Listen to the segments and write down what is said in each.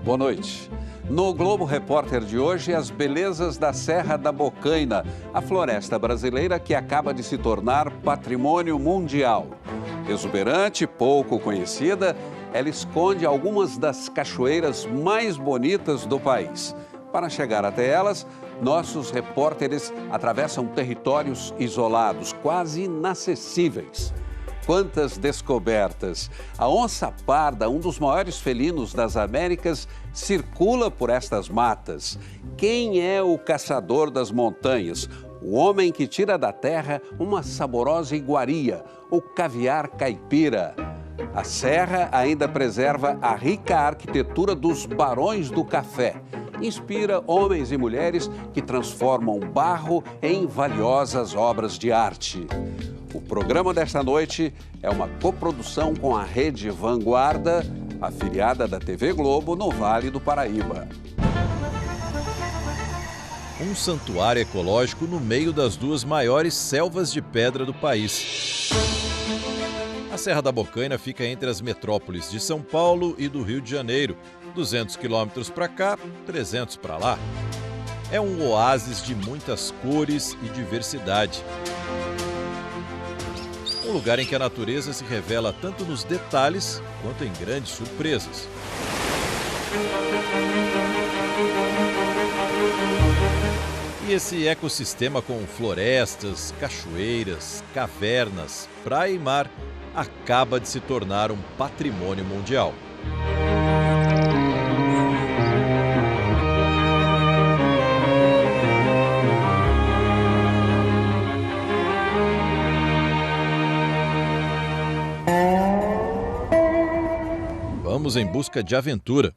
Boa noite. No Globo Repórter de hoje, as belezas da Serra da Bocaina, a floresta brasileira que acaba de se tornar patrimônio mundial. Exuberante, pouco conhecida, ela esconde algumas das cachoeiras mais bonitas do país. Para chegar até elas, nossos repórteres atravessam territórios isolados, quase inacessíveis. Quantas descobertas! A onça parda, um dos maiores felinos das Américas, circula por estas matas. Quem é o caçador das montanhas? O homem que tira da terra uma saborosa iguaria, o caviar caipira. A serra ainda preserva a rica arquitetura dos barões do café. Inspira homens e mulheres que transformam barro em valiosas obras de arte. O programa desta noite é uma coprodução com a Rede Vanguarda, afiliada da TV Globo no Vale do Paraíba. Um santuário ecológico no meio das duas maiores selvas de pedra do país. A Serra da Bocaina fica entre as metrópoles de São Paulo e do Rio de Janeiro, 200 quilômetros para cá, 300 para lá. É um oásis de muitas cores e diversidade. Um lugar em que a natureza se revela tanto nos detalhes quanto em grandes surpresas. E esse ecossistema com florestas, cachoeiras, cavernas, praia e mar acaba de se tornar um patrimônio mundial. Vamos em busca de aventura.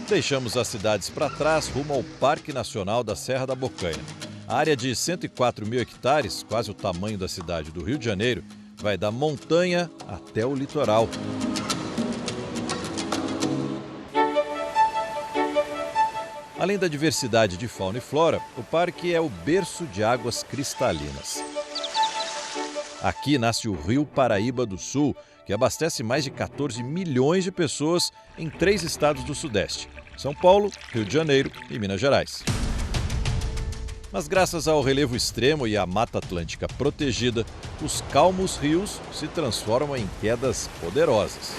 Deixamos as cidades para trás rumo ao Parque Nacional da Serra da Bocaina. A área de 104 mil hectares, quase o tamanho da cidade do Rio de Janeiro, vai da montanha até o litoral. Além da diversidade de fauna e flora, o parque é o berço de águas cristalinas. Aqui nasce o Rio Paraíba do Sul, que abastece mais de 14 milhões de pessoas em 3 estados do Sudeste: São Paulo, Rio de Janeiro e Minas Gerais. Mas graças ao relevo extremo e à Mata Atlântica protegida, os calmos rios se transformam em quedas poderosas.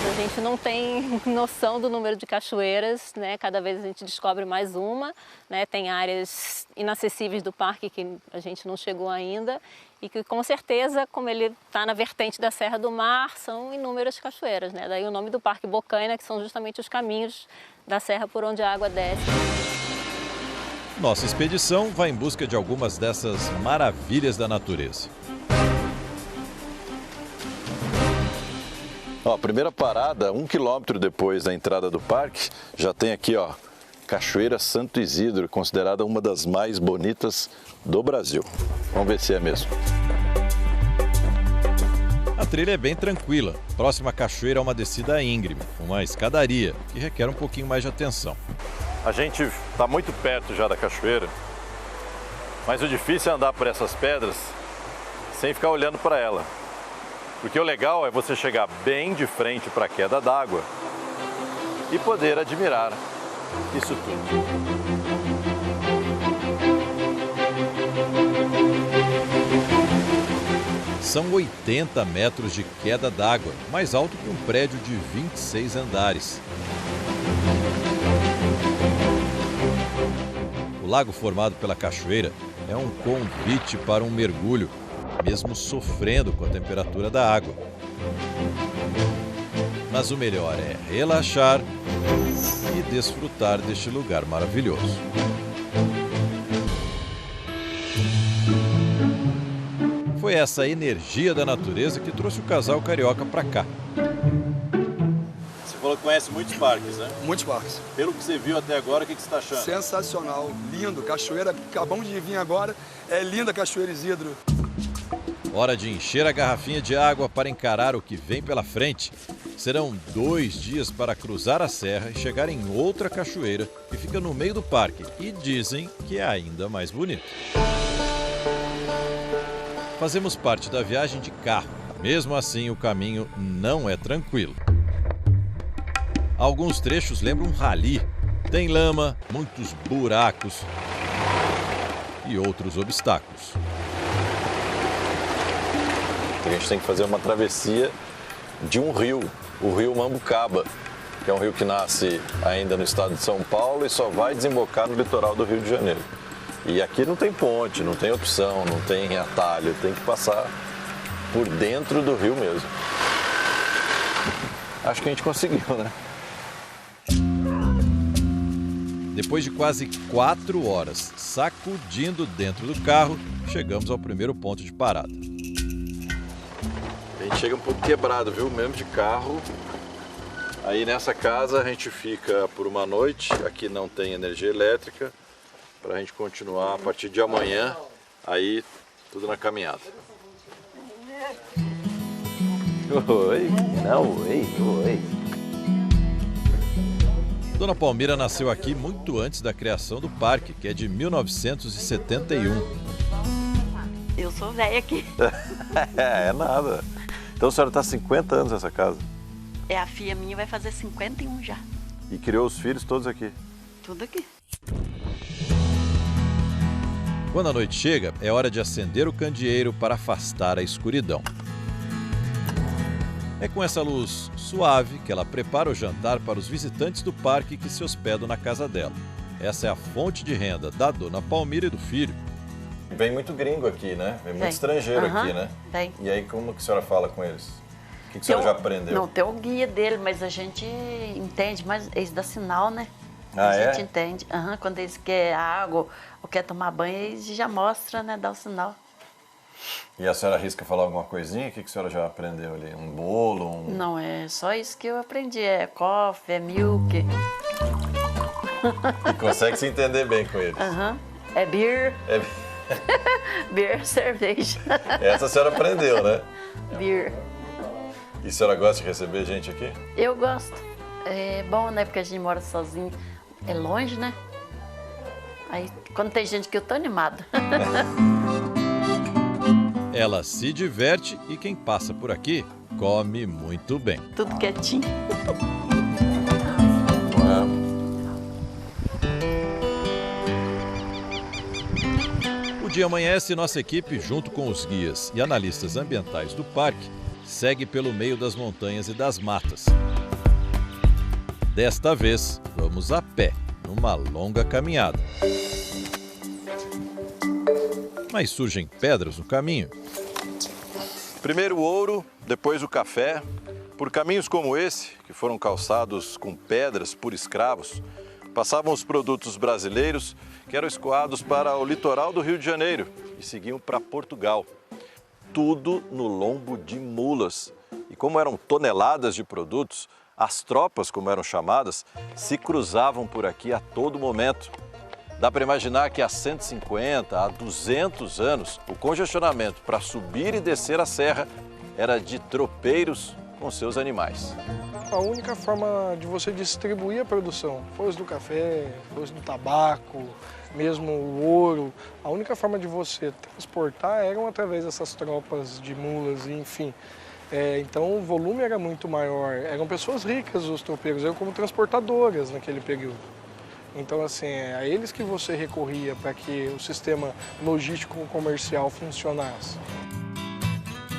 A gente não tem noção do número de cachoeiras, né? Cada vez a gente descobre mais uma, né? Tem áreas inacessíveis do parque que a gente não chegou ainda e que com certeza, como ele está na vertente da Serra do Mar, são inúmeras cachoeiras, né? Daí o nome do Parque Bocaina, que são justamente os caminhos da serra por onde a água desce. Nossa expedição vai em busca de algumas dessas maravilhas da natureza. Ó, primeira parada, 1 quilômetro depois da entrada do parque, já tem aqui, ó, Cachoeira Santo Isidro, considerada uma das mais bonitas do Brasil. Vamos ver se é mesmo. A trilha é bem tranquila. Próxima cachoeira é uma descida íngreme, uma escadaria, que requer um pouquinho mais de atenção. A gente está muito perto já da cachoeira, mas o difícil é andar por essas pedras sem ficar olhando para ela. Porque o legal é você chegar bem de frente para a queda d'água e poder admirar isso tudo. São 80 metros de queda d'água, mais alto que um prédio de 26 andares. O lago formado pela cachoeira é um convite para um mergulho, mesmo sofrendo com a temperatura da água. Mas o melhor é relaxar e desfrutar deste lugar maravilhoso. Foi essa energia da natureza que trouxe o casal carioca para cá. Você falou que conhece muitos parques, né? Muitos parques. Pelo que você viu até agora, o que você está achando? Sensacional, lindo, cachoeira, acabamos de vir agora, é linda a Cachoeira Isidro. Hora de encher a garrafinha de água para encarar o que vem pela frente. Serão 2 dias para cruzar a serra e chegar em outra cachoeira que fica no meio do parque e dizem que é ainda mais bonito. Fazemos parte da viagem de carro. Mesmo assim, o caminho não é tranquilo. Alguns trechos lembram um rally. Tem lama, muitos buracos e outros obstáculos. A gente tem que fazer uma travessia de um rio, o rio Mambucaba, que é um rio que nasce ainda no estado de São Paulo e só vai desembocar no litoral do Rio de Janeiro. E aqui não tem ponte, não tem opção, não tem atalho, tem que passar por dentro do rio mesmo. Acho que a gente conseguiu, né? Depois de quase 4 horas sacudindo dentro do carro, chegamos ao primeiro ponto de parada. A gente chega um pouco quebrado, viu? Mesmo de carro. Aí nessa casa a gente fica por uma noite, aqui não tem energia elétrica, para a gente continuar a partir de amanhã, aí tudo na caminhada. Oi, não, oi. Dona Palmira nasceu aqui muito antes da criação do parque, que é de 1971. Eu sou velha aqui. É nada. Então a senhora está há 50 anos nessa casa? É, a filha minha vai fazer 51 já. E criou os filhos todos aqui? Tudo aqui. Quando a noite chega, é hora de acender o candeeiro para afastar a escuridão. É com essa luz suave que ela prepara o jantar para os visitantes do parque que se hospedam na casa dela. Essa é a fonte de renda da Dona Palmira e do filho. Vem muito gringo aqui, né? Vem muito estrangeiro aqui, né? Vem. E aí como que a senhora fala com eles? O que a senhora já aprendeu? Não, tem o guia dele, mas a gente entende, mas eles dão sinal, né? Ah, a gente entende. Quando eles querem água ou querem tomar banho, eles já mostram, né? Dá o sinal. E a senhora arrisca falar alguma coisinha? O que a senhora já aprendeu ali? Um bolo? Não, é só isso que eu aprendi. É coffee, é milk. E consegue se entender bem com eles? É beer. É... Beer, cerveja. Essa a senhora aprendeu, né? Beer. E a senhora gosta de receber gente aqui? Eu gosto. É bom, né? Porque a gente mora sozinho. É longe, né? Aí, quando tem gente que eu tô animada. Ela se diverte e quem passa por aqui come muito bem. Tudo quietinho. O dia amanhece e nossa equipe, junto com os guias e analistas ambientais do parque, segue pelo meio das montanhas e das matas. Desta vez, vamos a pé, numa longa caminhada. Mas surgem pedras no caminho. Primeiro o ouro, depois o café. Por caminhos como esse, que foram calçados com pedras por escravos, passavam os produtos brasileiros que eram escoados para o litoral do Rio de Janeiro e seguiam para Portugal. Tudo no lombo de mulas. E como eram toneladas de produtos, as tropas, como eram chamadas, se cruzavam por aqui a todo momento. Dá para imaginar que há 150, há 200 anos, o congestionamento para subir e descer a serra era de tropeiros com seus animais. A única forma de você distribuir a produção, fosse do café, fosse do tabaco, mesmo o ouro, a única forma de você transportar eram através dessas tropas de mulas, enfim. Então o volume era muito maior, eram pessoas ricas os tropeiros, eram como transportadoras naquele período. Então, assim, é a eles que você recorria para que o sistema logístico comercial funcionasse.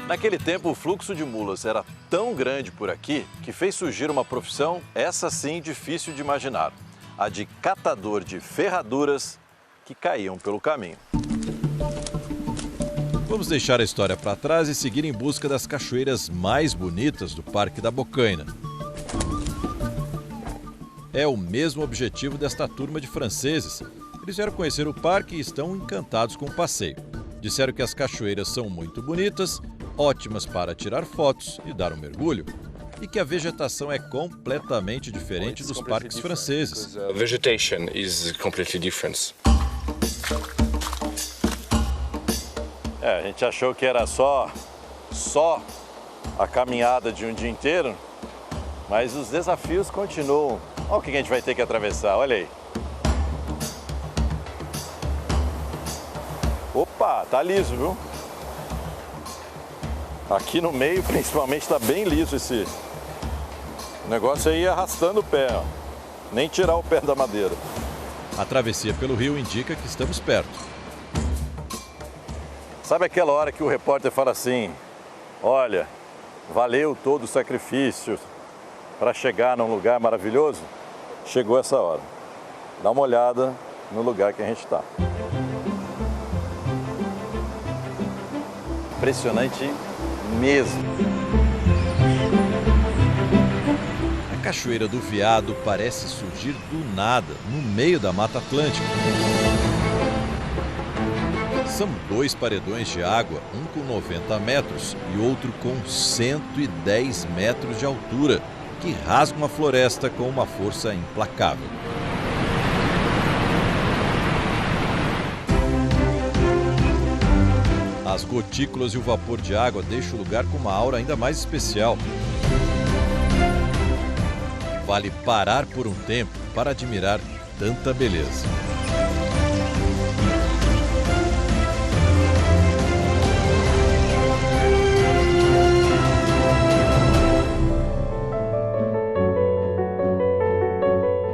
Naquele tempo, o fluxo de mulas era tão grande por aqui que fez surgir uma profissão, essa sim difícil de imaginar, a de catador de ferraduras que caíam pelo caminho. Vamos deixar a história para trás e seguir em busca das cachoeiras mais bonitas do Parque da Bocaina. É o mesmo objetivo desta turma de franceses. Eles vieram conhecer o parque e estão encantados com o passeio. Disseram que as cachoeiras são muito bonitas, ótimas para tirar fotos e dar um mergulho, e que a vegetação é completamente diferente dos parques franceses. A vegetation is completely different. A gente achou que era só a caminhada de um dia inteiro, mas os desafios continuam. Olha o que a gente vai ter que atravessar, olha aí. Opa, tá liso, viu? Aqui no meio, principalmente, está bem liso esse negócio aí, arrastando o pé, ó. Nem tirar o pé da madeira. A travessia pelo rio indica que estamos perto. Sabe aquela hora que o repórter fala assim, olha, valeu todo o sacrifício para chegar num lugar maravilhoso? Chegou essa hora. Dá uma olhada no lugar que a gente está. Impressionante mesmo. A Cachoeira do Veado parece surgir do nada, no meio da Mata Atlântica. São 2 paredões de água, um com 90 metros e outro com 110 metros de altura, que rasgam a floresta com uma força implacável. As gotículas e o vapor de água deixam o lugar com uma aura ainda mais especial. Vale parar por um tempo para admirar tanta beleza.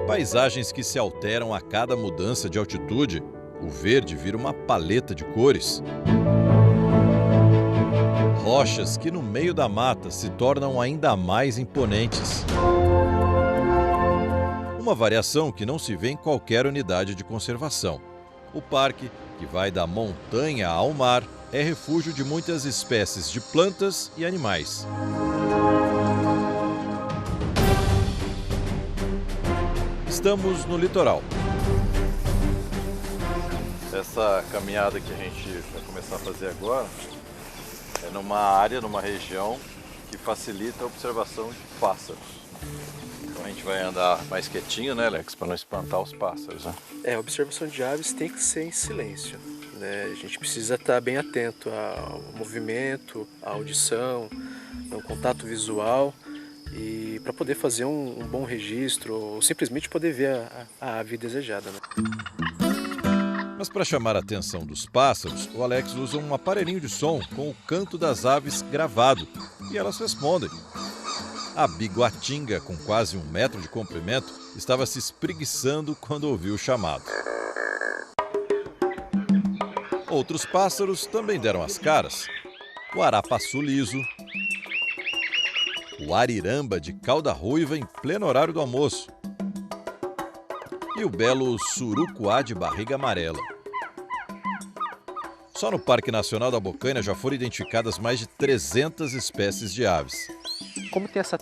Paisagens que se alteram a cada mudança de altitude. O verde vira uma paleta de cores. Rochas que no meio da mata se tornam ainda mais imponentes. Uma variação que não se vê em qualquer unidade de conservação. O parque, que vai da montanha ao mar, é refúgio de muitas espécies de plantas e animais. Estamos no litoral. Essa caminhada que a gente vai começar a fazer agora é numa área, numa região que facilita a observação de pássaros. Então a gente vai andar mais quietinho, né, Alex, para não espantar os pássaros, né? A observação de aves tem que ser em silêncio, né? A gente precisa estar bem atento ao movimento, à audição, ao contato visual e para poder fazer um bom registro ou simplesmente poder ver a ave desejada, né? Mas para chamar a atenção dos pássaros, o Alex usa um aparelhinho de som com o canto das aves gravado e elas respondem. A biguatinga, com quase 1 metro de comprimento, estava se espreguiçando quando ouviu o chamado. Outros pássaros também deram as caras. O arapaçu liso, o ariramba de cauda ruiva em pleno horário do almoço e o belo surucuá de barriga amarela. Só no Parque Nacional da Bocaina já foram identificadas mais de 300 espécies de aves. Como tem essa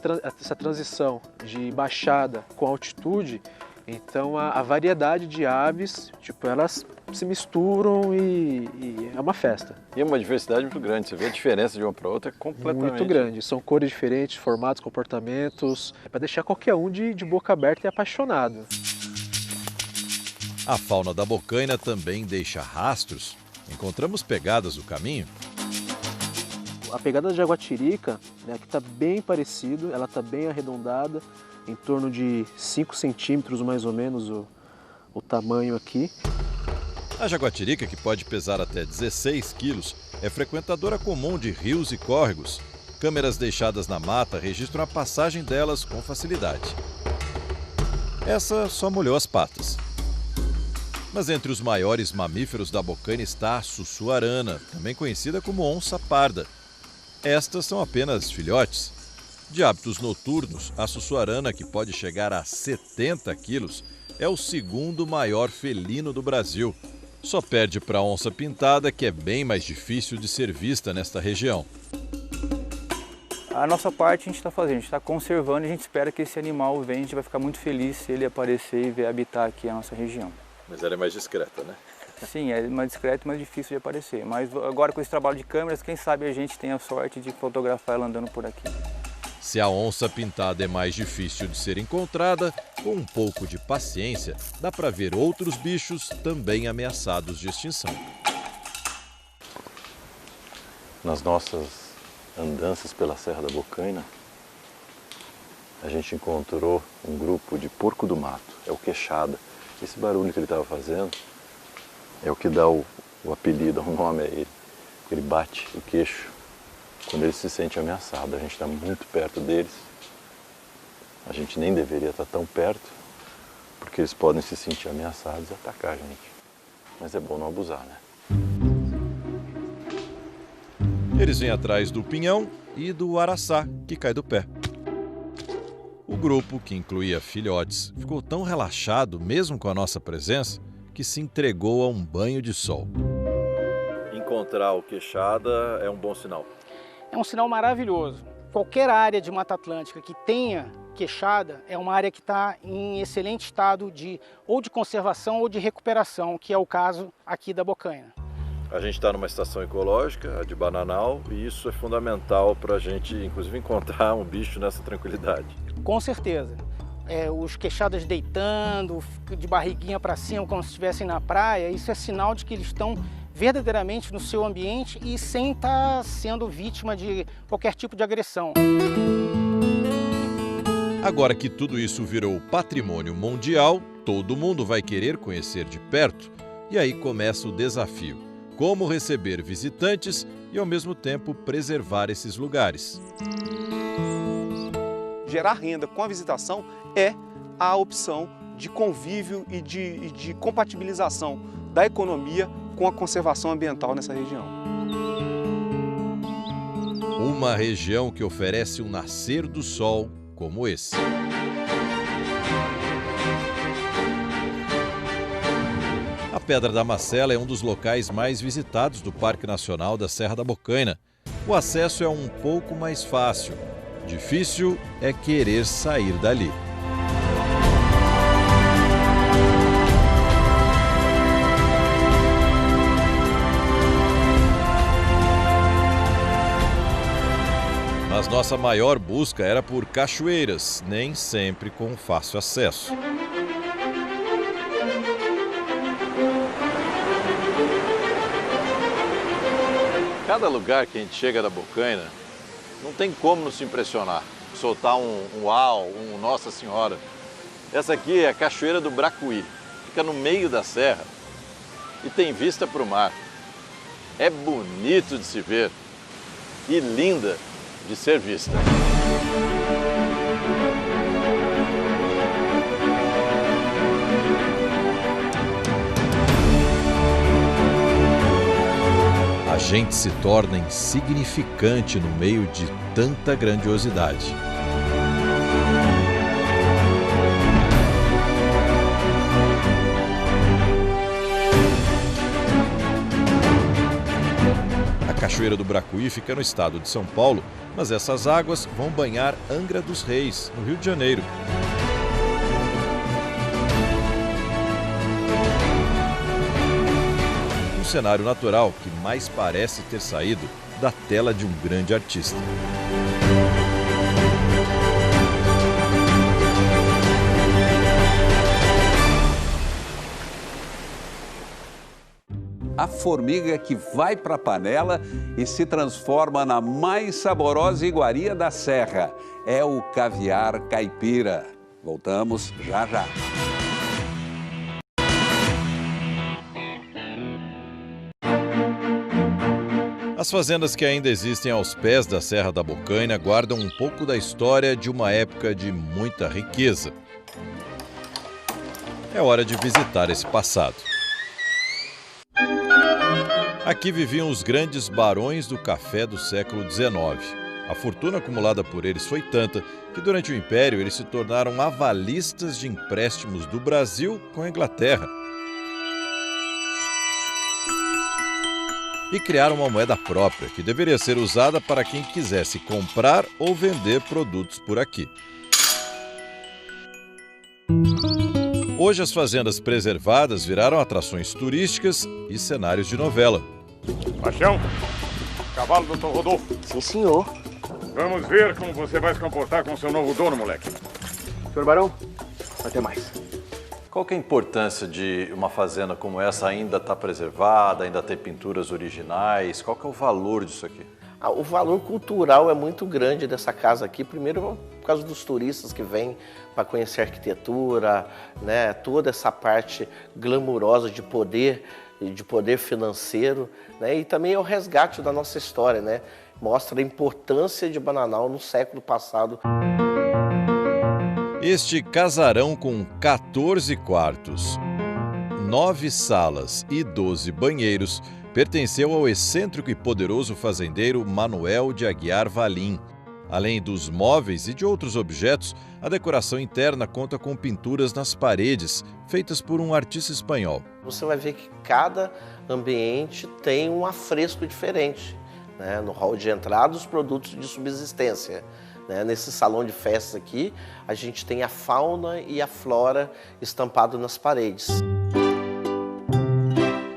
transição de baixada com altitude, então a variedade de aves, elas se misturam e é uma festa. E é uma diversidade muito grande, você vê a diferença de uma para outra, é completamente... Muito grande, são cores diferentes, formatos, comportamentos, é para deixar qualquer um de boca aberta e apaixonado. A fauna da Bocaina também deixa rastros. Encontramos pegadas do caminho. A pegada da jaguatirica, né, que está bem parecido, ela está bem arredondada, em torno de 5 centímetros mais ou menos o tamanho aqui. A jaguatirica, que pode pesar até 16 quilos, é frequentadora comum de rios e córregos. Câmeras deixadas na mata registram a passagem delas com facilidade. Essa só molhou as patas. Mas entre os maiores mamíferos da Bocaina está a sussuarana, também conhecida como onça parda. Estas são apenas filhotes. De hábitos noturnos, a sussuarana, que pode chegar a 70 quilos, é o 2º maior felino do Brasil. Só perde para a onça pintada, que é bem mais difícil de ser vista nesta região. A nossa parte a gente está fazendo, a gente está conservando e a gente espera que esse animal venha, a gente vai ficar muito feliz se ele aparecer e vier habitar aqui a nossa região. Mas ela é mais discreta, né? Sim, é mais discreto e mais difícil de aparecer. Mas agora com esse trabalho de câmeras, quem sabe a gente tem a sorte de fotografar ela andando por aqui. Se a onça pintada é mais difícil de ser encontrada, com um pouco de paciência, dá para ver outros bichos também ameaçados de extinção. Nas nossas andanças pela Serra da Bocaina, a gente encontrou um grupo de porco do mato, é o queixada. Esse barulho que ele estava fazendo é o que dá o apelido, o nome a ele. Ele bate o queixo quando eles se sentem ameaçados. A gente está muito perto deles. A gente nem deveria estar tão perto, porque eles podem se sentir ameaçados e atacar a gente. Mas é bom não abusar, né? Eles vêm atrás do pinhão e do araçá, que cai do pé. O grupo, que incluía filhotes, ficou tão relaxado, mesmo com a nossa presença, que se entregou a um banho de sol. Encontrar o queixada é um bom sinal. É um sinal maravilhoso. Qualquer área de Mata Atlântica que tenha queixada é uma área que está em excelente estado ou de conservação ou de recuperação, que é o caso aqui da bocaina. A gente está numa estação ecológica, a de Bananal, e isso é fundamental para a gente, inclusive, encontrar um bicho nessa tranquilidade. Com certeza. Os queixadas deitando, de barriguinha para cima, como se estivessem na praia, isso é sinal de que eles estão verdadeiramente no seu ambiente e sem estar sendo vítima de qualquer tipo de agressão. Agora que tudo isso virou patrimônio mundial, todo mundo vai querer conhecer de perto. E aí começa o desafio: como receber visitantes e, ao mesmo tempo, preservar esses lugares. Gerar renda com a visitação é a opção de convívio e de compatibilização da economia com a conservação ambiental nessa região. Uma região que oferece um nascer do sol como esse. A Pedra da Macela é um dos locais mais visitados do Parque Nacional da Serra da Bocaina. O acesso é um pouco mais fácil. Difícil é querer sair dali. Mas nossa maior busca era por cachoeiras, nem sempre com fácil acesso. Cada lugar que a gente chega da Bocaina, não tem como nos impressionar, soltar um uau, um Nossa Senhora. Essa aqui é a Cachoeira do Bracuí, fica no meio da serra e tem vista para o mar. É bonito de se ver e linda de ser vista. A gente se torna insignificante no meio de tanta grandiosidade. A Cachoeira do Bracuí fica no estado de São Paulo, mas essas águas vão banhar Angra dos Reis, no Rio de Janeiro. Um cenário natural que mais parece ter saído da tela de um grande artista. A formiga que vai para a panela e se transforma na mais saborosa iguaria da serra. É o caviar caipira. Voltamos já já. As fazendas que ainda existem aos pés da Serra da Bocaina guardam um pouco da história de uma época de muita riqueza. É hora de visitar esse passado. Aqui viviam os grandes barões do café do século XIX. A fortuna acumulada por eles foi tanta que durante o Império eles se tornaram avalistas de empréstimos do Brasil com a Inglaterra. E criaram uma moeda própria que deveria ser usada para quem quisesse comprar ou vender produtos por aqui. Hoje as fazendas preservadas viraram atrações turísticas e cenários de novela. Paixão, cavalo do Dr. Rodolfo. Sim, senhor. Vamos ver como você vai se comportar com seu novo dono, moleque. Senhor Barão, até mais. Qual que é a importância de uma fazenda como essa ainda estar preservada, ainda ter pinturas originais? Qual que é o valor disso aqui? O valor cultural é muito grande dessa casa aqui. Primeiro, por causa dos turistas que vêm para conhecer a arquitetura, né? Toda essa parte glamurosa de poder financeiro, né? E também é o resgate da nossa história, né? mostra a importância de Bananal no século passado. Este casarão com 14 quartos, 9 salas e 12 banheiros pertenceu ao excêntrico e poderoso fazendeiro Manuel de Aguiar Valim. Além dos móveis e de outros objetos, a decoração interna conta com pinturas nas paredes, feitas por um artista espanhol. Você vai ver que cada ambiente tem um afresco diferente, né? No hall de entrada, os produtos de subsistência. Nesse salão de festas aqui, a gente tem a fauna e a flora estampado nas paredes.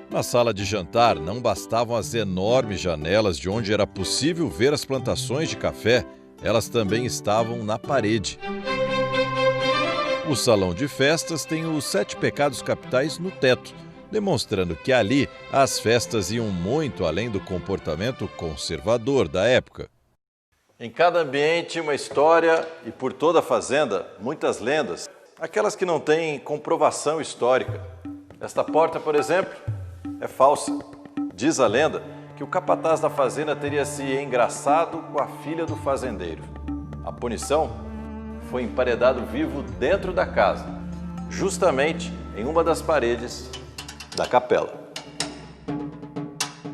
Na sala de jantar, não bastavam as enormes janelas de onde era possível ver as plantações de café, elas também estavam na parede. O salão de festas tem os 7 pecados capitais no teto, demonstrando que ali as festas iam muito além do comportamento conservador da época. Em cada ambiente, uma história e por toda a fazenda, muitas lendas, aquelas que não têm comprovação histórica. Esta porta, por exemplo, é falsa. Diz a lenda que o capataz da fazenda teria se engraçado com a filha do fazendeiro. A punição foi emparedado vivo dentro da casa, justamente em uma das paredes da capela.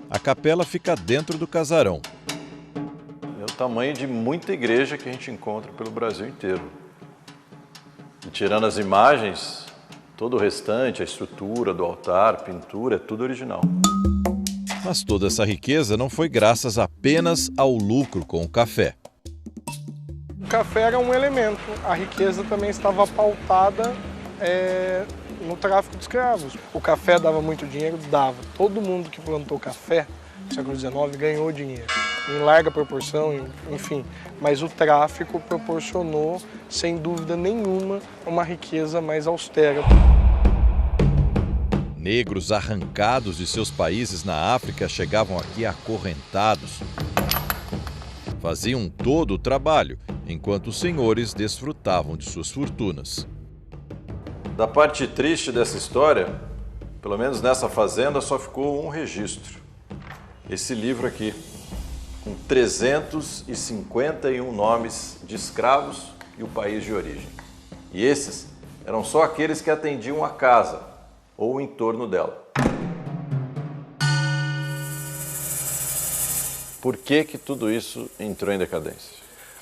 A capela fica dentro do casarão. É o tamanho de muita igreja que a gente encontra pelo Brasil inteiro. E tirando as imagens, todo o restante, a estrutura do altar, pintura, é tudo original. Mas toda essa riqueza não foi graças apenas ao lucro com o café. O café era um elemento, a riqueza também estava pautada no tráfico de escravos. O café dava muito dinheiro? Dava. Todo mundo que plantou café no século XIX ganhou dinheiro, em larga proporção, enfim. Mas o tráfico proporcionou, sem dúvida nenhuma, uma riqueza mais austera. Negros arrancados de seus países na África chegavam aqui acorrentados. Faziam todo o trabalho, enquanto os senhores desfrutavam de suas fortunas. Da parte triste dessa história, pelo menos nessa fazenda, só ficou um registro. Esse livro aqui, com 351 nomes de escravos e o país de origem. E esses eram só aqueles que atendiam a casa ou o entorno dela. Por que tudo isso entrou em decadência?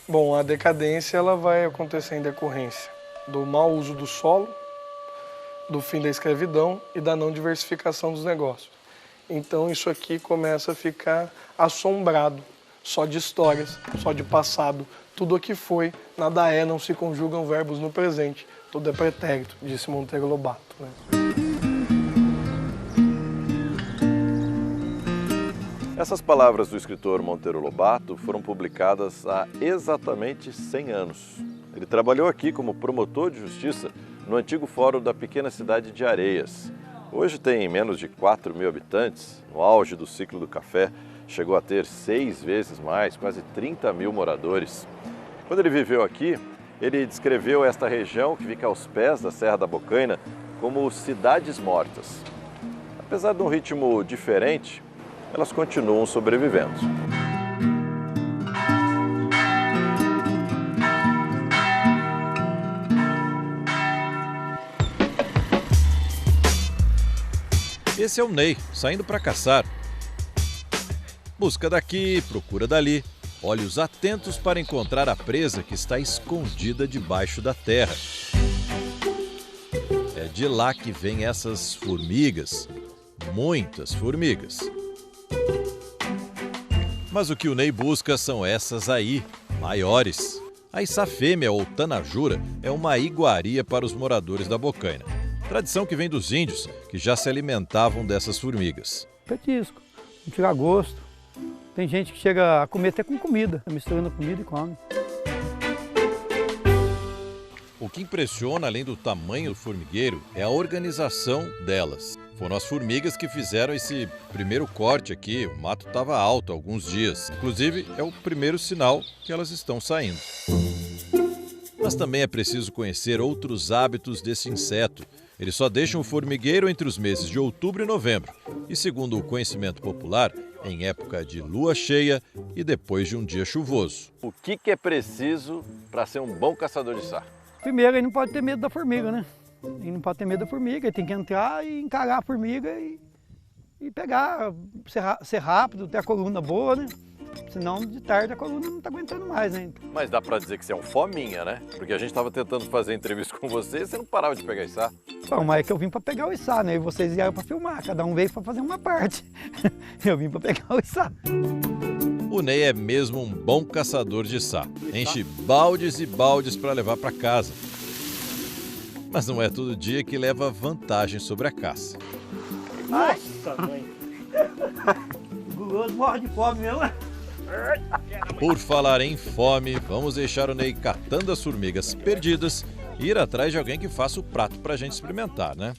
Bom, a decadência ela vai acontecer em decorrência do mau uso do solo, do fim da escravidão e da não diversificação dos negócios. Então isso aqui começa a ficar assombrado, só de histórias, só de passado. Tudo o que foi, nada é, não se conjugam verbos no presente. Tudo é pretérito, disse Monteiro Lobato, né? Essas palavras do escritor Monteiro Lobato foram publicadas há exatamente 100 anos. Ele trabalhou aqui como promotor de justiça no antigo fórum da pequena cidade de Areias. Hoje tem menos de 4.000 habitantes. No auge do ciclo do café, chegou a ter 6 vezes mais, quase 30.000 moradores. Quando ele viveu aqui, ele descreveu esta região, que fica aos pés da Serra da Bocaina, como cidades mortas. Apesar de um ritmo diferente, elas continuam sobrevivendo. Esse é o Ney, saindo para caçar. Busca daqui, procura dali, olhos atentos para encontrar a presa que está escondida debaixo da terra. É de lá que vêm essas formigas, muitas formigas. Mas o que o Ney busca são essas aí, maiores. A içá fêmea, ou tanajura, é uma iguaria para os moradores da Bocaina. Tradição que vem dos índios, que já se alimentavam dessas formigas. Petisco, não tira gosto. Tem gente que chega a comer até com comida, misturando comida e come. O que impressiona, além do tamanho do formigueiro, é a organização delas. Foram as formigas que fizeram esse primeiro corte aqui. O mato estava alto há alguns dias. Inclusive, é o primeiro sinal que elas estão saindo. Mas também é preciso conhecer outros hábitos desse inseto. Eles só deixam o formigueiro entre os meses de outubro e novembro. E segundo o conhecimento popular, em época de lua cheia e depois de um dia chuvoso. O que é preciso para ser um bom caçador de içá? Primeiro, ele não pode ter medo da formiga, né? Ele não pode ter medo da formiga, ele tem que entrar e encarar a formiga e pegar, ser rápido, ter a coluna boa, né? Senão, de tarde, a coluna não está aguentando mais, né? Mas dá para dizer que você é um fominha, né? Porque a gente estava tentando fazer entrevista com você e você não parava de pegar içá. Bom, mas é que eu vim para pegar o içá, né? E vocês vieram para filmar, cada um veio para fazer uma parte. Eu vim para pegar o içá. O Ney é mesmo um bom caçador de içá. Enche baldes e baldes para levar para casa. Mas não é todo dia que leva vantagem sobre a caça. Nossa, mãe! O guloso morre de fome mesmo. Por falar em fome, vamos deixar o Ney catando as formigas perdidas e ir atrás de alguém que faça o prato pra gente experimentar, né?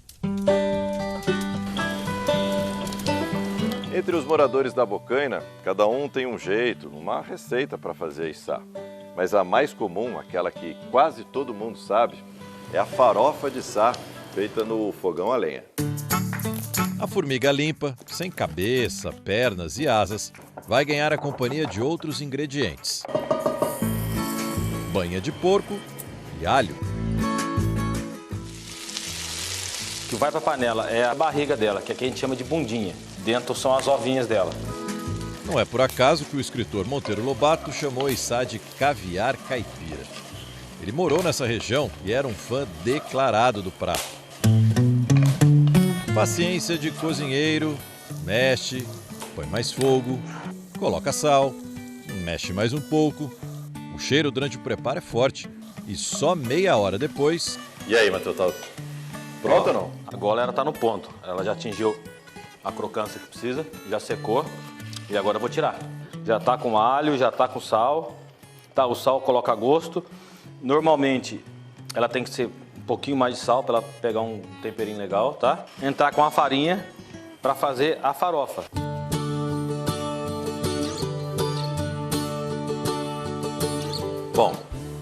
Entre os moradores da Bocaina, cada um tem um jeito, uma receita para fazer içá. Mas a mais comum, aquela que quase todo mundo sabe, é a farofa de içá, feita no fogão a lenha. A formiga limpa, sem cabeça, pernas e asas, vai ganhar a companhia de outros ingredientes: banha de porco e alho. O que vai para a panela é a barriga dela, que aqui a gente chama de bundinha. Dentro são as ovinhas dela. Não é por acaso que o escritor Monteiro Lobato chamou içá de caviar caipira. Ele morou nessa região e era um fã declarado do prato. Paciência de cozinheiro, mexe, põe mais fogo, coloca sal, mexe mais um pouco. O cheiro durante o preparo é forte e só meia hora depois... E aí, Matheus, tá pronto ou não? Agora ela está no ponto. Ela já atingiu a crocância que precisa, já secou e agora eu vou tirar. Já está com alho, já está com sal. Tá, o sal coloca a gosto. Normalmente ela tem que ser um pouquinho mais de sal para ela pegar um temperinho legal, tá? Entrar com a farinha para fazer a farofa. Bom,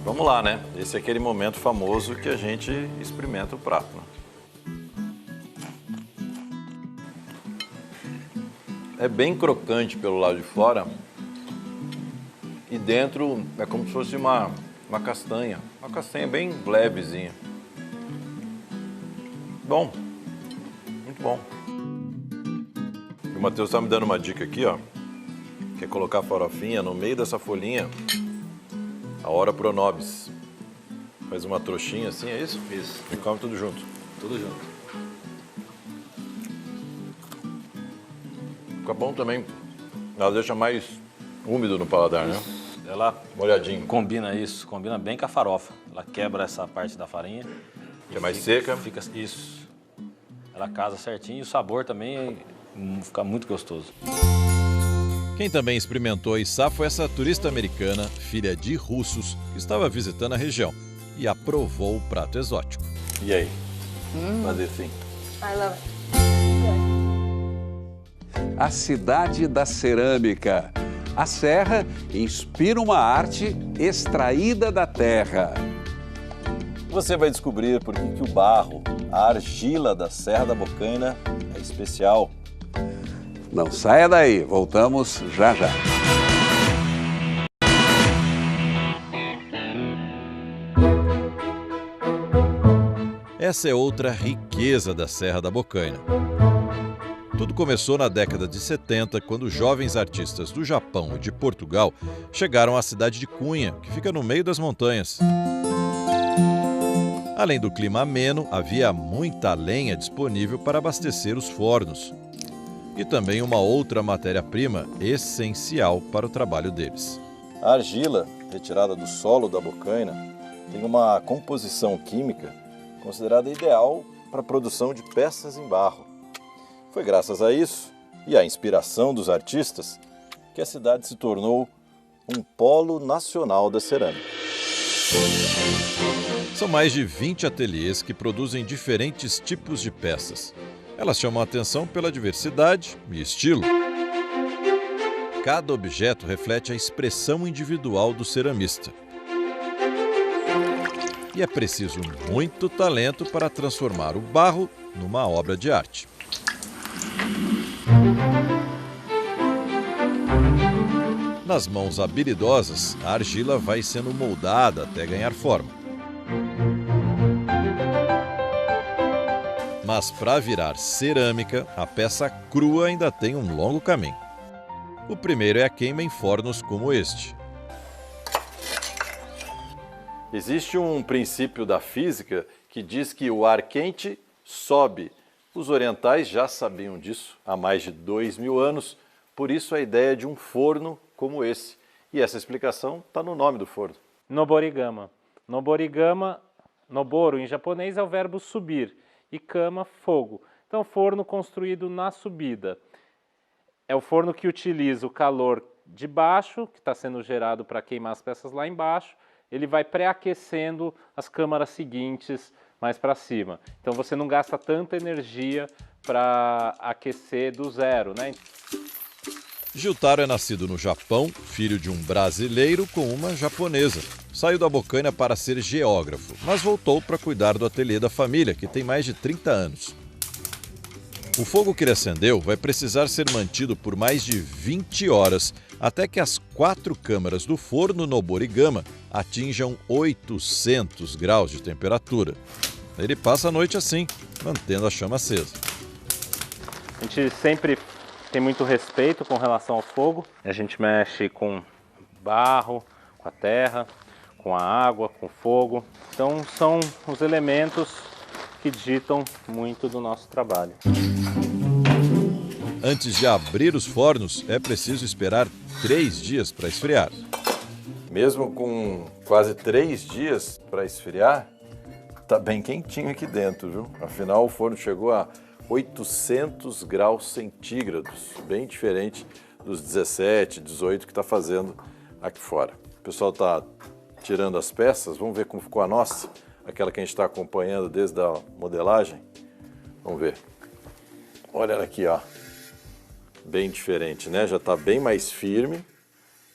vamos lá, né? Esse é aquele momento famoso que a gente experimenta o prato, né? É bem crocante pelo lado de fora e dentro é como se fosse uma castanha. Uma castanha bem levezinha. Bom, muito bom. E o Matheus está me dando uma dica aqui, ó. Que é colocar a farofinha no meio dessa folhinha a hora pro nobis. Faz uma trouxinha assim, é isso? Isso. E come tudo junto. Tudo junto. Fica bom também. Ela deixa mais úmido no paladar, né? Ela molhadinho. Combina isso, combina bem com a farofa. Ela quebra essa parte da farinha. Que é mais seca. Fica isso. Ela casa certinho e o sabor também fica muito gostoso. Quem também experimentou a içá foi essa turista americana, filha de russos, que estava visitando a região e aprovou o prato exótico. E aí? Fazer sim. I love it. A cidade da cerâmica. A serra inspira uma arte extraída da terra. Você vai descobrir por que o barro, a argila da Serra da Bocaina, é especial. Não saia daí, voltamos já já. Essa é outra riqueza da Serra da Bocaina. Tudo começou na década de 70, quando jovens artistas do Japão e de Portugal chegaram à cidade de Cunha, que fica no meio das montanhas. Além do clima ameno, havia muita lenha disponível para abastecer os fornos. E também uma outra matéria-prima essencial para o trabalho deles. A argila, retirada do solo da Bocaina, tem uma composição química considerada ideal para a produção de peças em barro. Foi graças a isso e à inspiração dos artistas que a cidade se tornou um polo nacional da cerâmica. São mais de 20 ateliês que produzem diferentes tipos de peças. Elas chamam a atenção pela diversidade e estilo. Cada objeto reflete a expressão individual do ceramista. E é preciso muito talento para transformar o barro numa obra de arte. Nas mãos habilidosas, a argila vai sendo moldada até ganhar forma. Mas para virar cerâmica, a peça crua ainda tem um longo caminho. O primeiro é a queima em fornos como este. Existe um princípio da física que diz que o ar quente sobe. Os orientais já sabiam disso há mais de 2000 anos, por isso a ideia de um forno como esse. E essa explicação está no nome do forno. Noborigama. Noborigama, noboro em japonês é o verbo subir e kama, fogo. Então, forno construído na subida. É o forno que utiliza o calor de baixo, que está sendo gerado para queimar as peças lá embaixo. Ele vai pré-aquecendo as câmaras seguintes mais para cima. Então você não gasta tanta energia para aquecer do zero, né? Gyutaro é nascido no Japão, filho de um brasileiro com uma japonesa. Saiu da Bocaina para ser geógrafo, mas voltou para cuidar do ateliê da família, que tem mais de 30 anos. O fogo que ele acendeu vai precisar ser mantido por mais de 20 horas, até que as 4 câmaras do forno Noborigama atinjam 800 graus de temperatura. Ele passa a noite assim, mantendo a chama acesa. A gente sempre tem muito respeito com relação ao fogo. A gente mexe com barro, com a terra, com a água, com o fogo. Então são os elementos que ditam muito do nosso trabalho. Antes de abrir os fornos, é preciso esperar 3 dias para esfriar. Mesmo com quase 3 dias para esfriar, tá bem quentinho aqui dentro, viu? Afinal, o forno chegou a 800 graus centígrados, bem diferente dos 17, 18 que está fazendo aqui fora. O pessoal está tirando as peças, vamos ver como ficou a nossa, aquela que a gente está acompanhando desde a modelagem. Vamos ver. Olha ela aqui, ó. Bem diferente, né? Já está bem mais firme,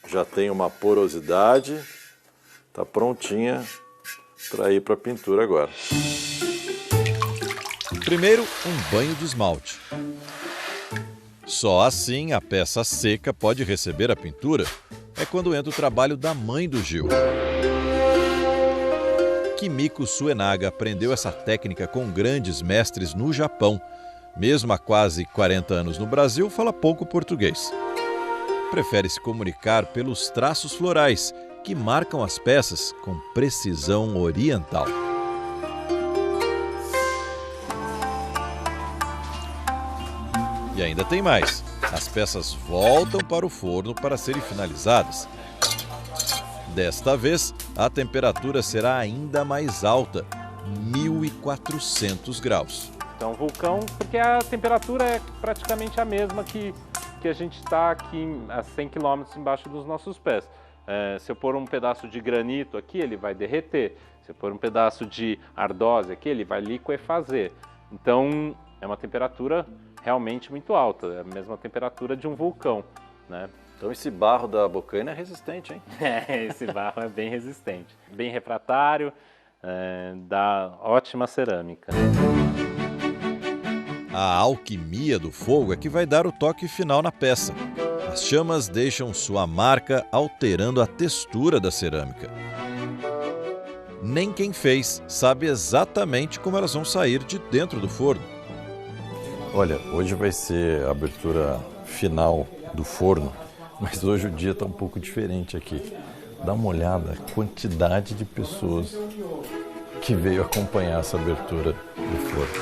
já tem uma porosidade, está prontinha para ir para a pintura agora. Primeiro, um banho de esmalte. Só assim a peça seca pode receber a pintura. É quando entra o trabalho da mãe do Gil. Kimiko Suenaga aprendeu essa técnica com grandes mestres no Japão. Mesmo há quase 40 anos no Brasil, fala pouco português. Prefere se comunicar pelos traços florais, que marcam as peças com precisão oriental. E ainda tem mais. As peças voltam para o forno para serem finalizadas. Desta vez, a temperatura será ainda mais alta, 1.400 graus. Então, vulcão, porque a temperatura é praticamente a mesma que a gente está aqui a 100 km embaixo dos nossos pés. Se eu pôr um pedaço de granito aqui, ele vai derreter. Se eu pôr um pedaço de ardósia aqui, ele vai liquefazer. Então, é uma temperatura realmente muito alta, é a mesma temperatura de um vulcão, né? Então esse barro da Bocaina é resistente, hein? Esse barro é bem resistente, bem refratário, dá ótima cerâmica. A alquimia do fogo é que vai dar o toque final na peça. As chamas deixam sua marca, alterando a textura da cerâmica. Nem quem fez sabe exatamente como elas vão sair de dentro do forno. Olha, hoje vai ser a abertura final do forno, mas hoje o dia está um pouco diferente aqui. Dá uma olhada a quantidade de pessoas que veio acompanhar essa abertura do forno.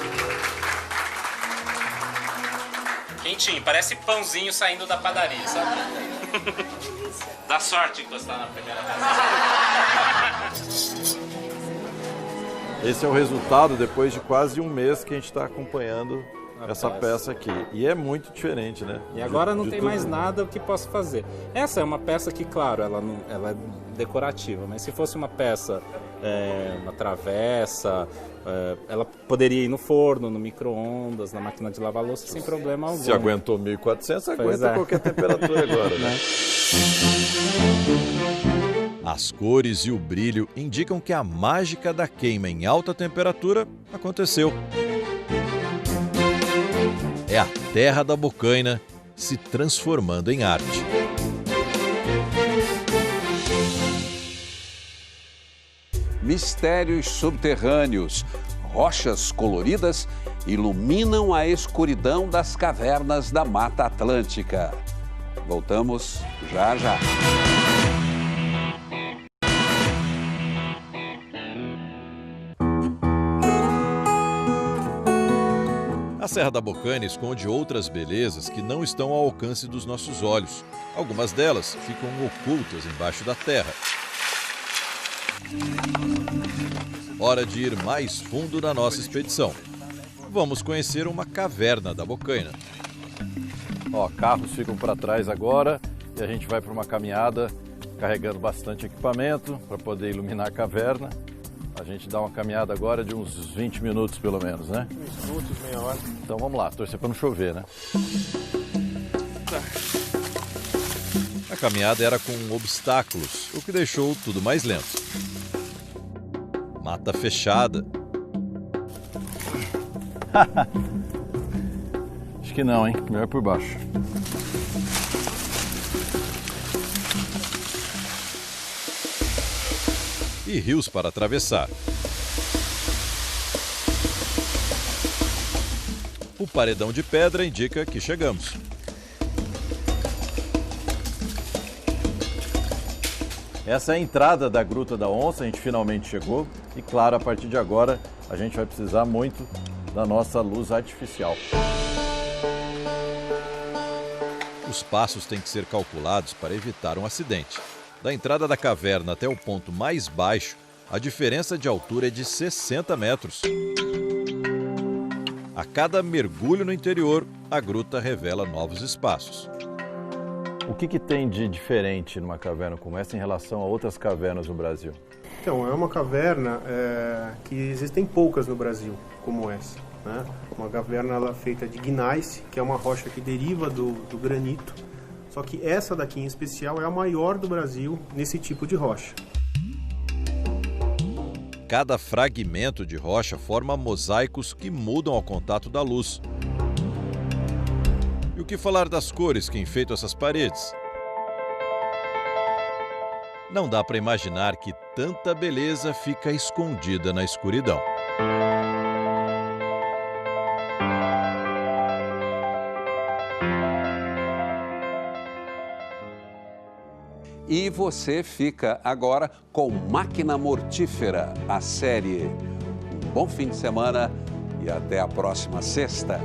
Quentinho, parece pãozinho saindo da padaria, sabe? Dá sorte de encostar na primeira vez. Esse é o resultado depois de quase um mês que a gente está acompanhando essa peça aqui. E é muito diferente, né? E agora não tem mais nada que possa fazer. Essa é uma peça que, claro, ela é decorativa, mas se fosse uma peça, uma travessa, ela poderia ir no forno, no micro-ondas, na máquina de lavar louça sem problema algum. Se aguentou 1.400, aguenta qualquer temperatura agora, né? As cores e o brilho indicam que a mágica da queima em alta temperatura aconteceu. É a terra da Bocaina se transformando em arte. mistérios subterrâneos. Rochas coloridas iluminam a escuridão das cavernas da Mata Atlântica. Voltamos já já. A Serra da Bocaina esconde outras belezas que não estão ao alcance dos nossos olhos. Algumas delas ficam ocultas embaixo da terra. Hora de ir mais fundo na nossa expedição. Vamos conhecer uma caverna da Bocaina. Ó, carros ficam para trás agora e a gente vai para uma caminhada carregando bastante equipamento para poder iluminar a caverna. A gente dá uma caminhada agora de uns 20 minutos pelo menos, né? 20 minutos, meia hora. Então vamos lá, torcer para não chover, né? A caminhada era com obstáculos, o que deixou tudo mais lento. Mata fechada. Acho que não, hein? Melhor por baixo. E rios para atravessar. O paredão de pedra indica que chegamos. Essa é a entrada da Gruta da Onça, a gente finalmente chegou. E claro, a partir de agora, a gente vai precisar muito da nossa luz artificial. Os passos têm que ser calculados para evitar um acidente. Da entrada da caverna até o ponto mais baixo, a diferença de altura é de 60 metros. A cada mergulho no interior, a gruta revela novos espaços. O que tem de diferente numa caverna como essa em relação a outras cavernas no Brasil? Então, é uma caverna que existem poucas no Brasil, como essa, né? Uma caverna ela, feita de gneiss, que é uma rocha que deriva do granito. Só que essa daqui em especial é a maior do Brasil nesse tipo de rocha. Cada fragmento de rocha forma mosaicos que mudam ao contato da luz. E o que falar das cores que enfeitam essas paredes? Não dá para imaginar que tanta beleza fica escondida na escuridão. E você fica agora com Máquina Mortífera, a série. Um bom fim de semana e até a próxima sexta.